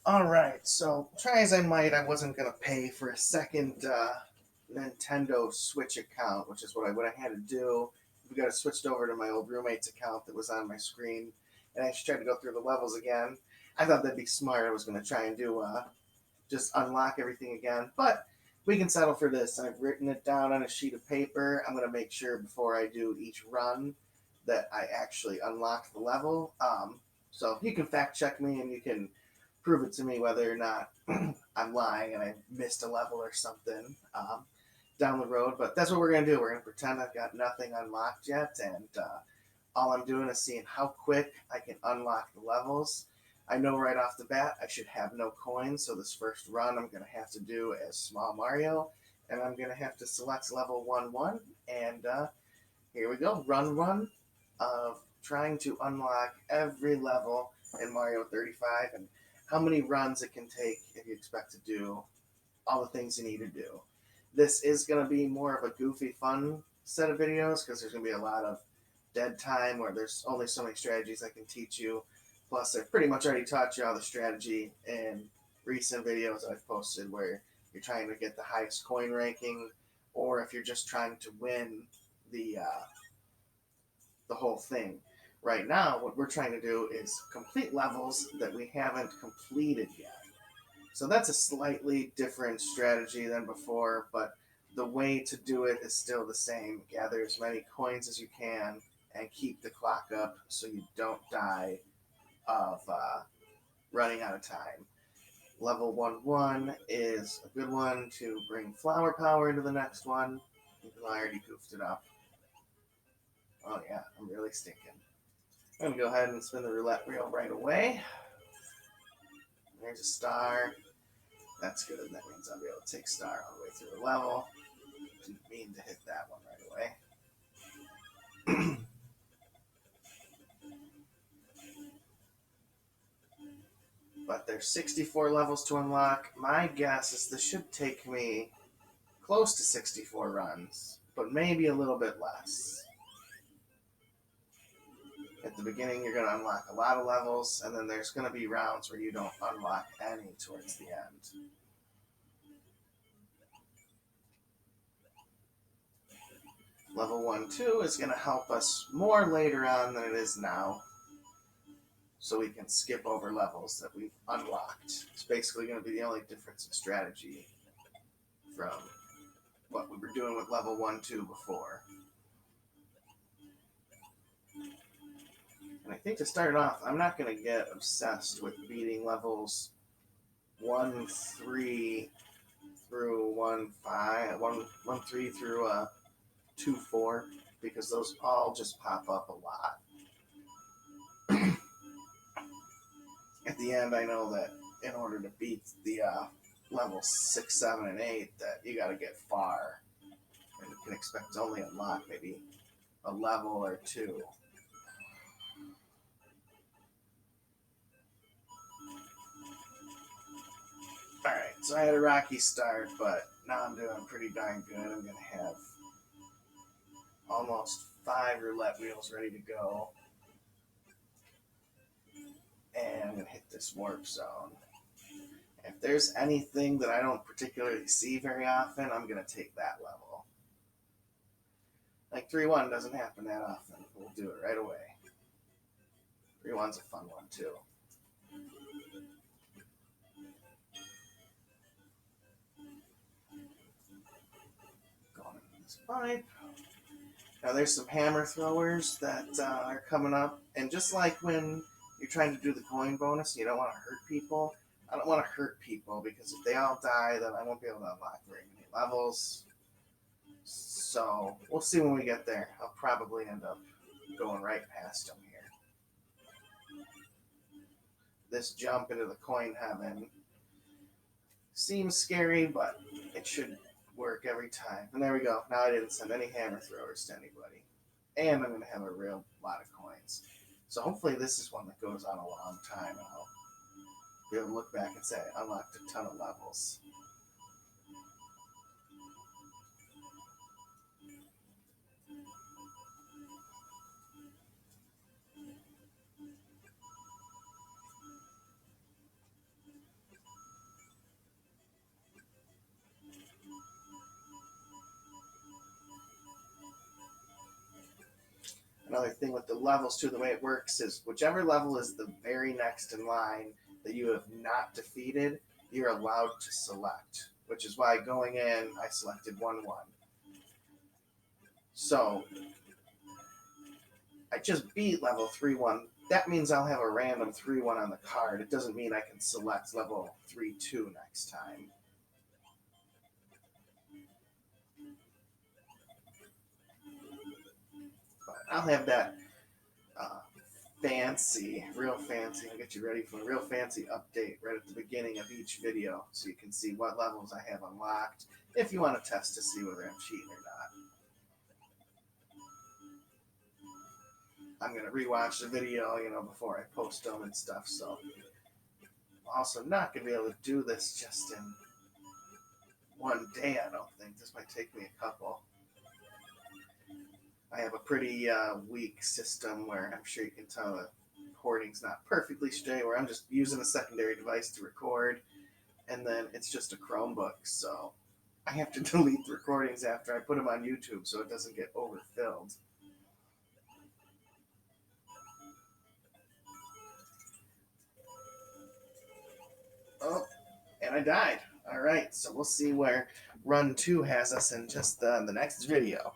Alright, so try as I might, I wasn't going to pay for a second Nintendo Switch account, which is what I had to do. We got it switched over to my old roommate's account that was on my screen, and I just tried to go through the levels again. I thought that'd be smart. I was going to try and do just unlock everything again, but we can settle for this. I've written it down on a sheet of paper. I'm going to make sure before I do each run that I actually unlock the level. So you can fact check me and you can prove it to me whether or not I'm lying and I missed a level or something down the road. But that's what we're going to do. We're going to pretend I've got nothing unlocked yet, and all I'm doing is seeing how quick I can unlock the levels. I know right off the bat I should have no coins, so this first run I'm going to have to do as Small Mario, and I'm going to have to select level 1-1, and here we go, run 1 of trying to unlock every level in Mario 35, and how many runs it can take if you expect to do all the things you need to do. This is going to be more of a goofy, fun set of videos because there's going to be a lot of dead time where there's only so many strategies I can teach you. Plus, I've pretty much already taught you all the strategy in recent videos that I've posted where you're trying to get the highest coin ranking, or if you're just trying to win the whole thing. Right now, what we're trying to do is complete levels that we haven't completed yet. So that's a slightly different strategy than before, but the way to do it is still the same. Gather as many coins as you can and keep the clock up so you don't die of running out of time. Level 1-1 is a good one to bring flower power into the next one. I already goofed it up. Oh yeah, I'm really stinking. I'm going to go ahead and spin the roulette wheel right away. There's a star. That's good. That means I'll be able to take star all the way through the level. Didn't mean to hit that one right away. But there's 64 levels to unlock. My guess is this should take me close to 64 runs, but maybe a little bit less. At the beginning, you're going to unlock a lot of levels, and then there's going to be rounds where you don't unlock any towards the end. Level 1-2 is going to help us more later on than it is now, so we can skip over levels that we've unlocked. It's basically going to be the only difference in strategy from what we were doing with level 1-2 before. And I think to start off, I'm not going to get obsessed with beating levels 1-3 through 1-5, 1-3 through 2-4, because those all just pop up a lot. At the end, I know that in order to beat the levels 6, 7, and 8, that you got to get far. And you can expect to only unlock maybe a level or two. Alright, so I had a rocky start, but now I'm doing pretty darn good. I'm going to have almost 5 roulette wheels ready to go. And I'm going to hit this warp zone. If there's anything that I don't particularly see very often, I'm going to take that level. Like 3-1 doesn't happen that often. We'll do it right away. 3-1's a fun one, too. Going in this pipe. Now there's some hammer throwers that are coming up. And just like when you're trying to do the coin bonus and you don't want to hurt people, I don't want to hurt people because if they all die, then I won't be able to unlock very many levels. So we'll see when we get there. I'll probably end up going right past them here. This jump into the coin heaven seems scary, but it should work every time. And there we go. Now I didn't send any hammer throwers to anybody. And I'm going to have a real lot of coins. So hopefully this is one that goes on a long time. And I'll be able to look back and say I unlocked a ton of levels. Another thing with the levels too, the way it works is whichever level is the very next in line that you have not defeated, you're allowed to select. Which is why going in, I selected 1-1. So I just beat level 3-1. That means I'll have a random 3-1 on the card. It doesn't mean I can select level 3-2 next time. But I'll have that real fancy, I'll get you ready for a real fancy update right at the beginning of each video so you can see what levels I have unlocked if you want to test to see whether I'm cheating or not. I'm going to rewatch the video, before I post them and stuff, so I'm also not going to be able to do this just in one day, I don't think. This might take me a couple. I have a pretty weak system where I'm sure you can tell the recording's not perfectly straight, where I'm just using a secondary device to record, and then it's just a Chromebook, so I have to delete the recordings after I put them on YouTube so it doesn't get overfilled. Oh, and I died. All right, so we'll see where Run 2 has us in just the next video.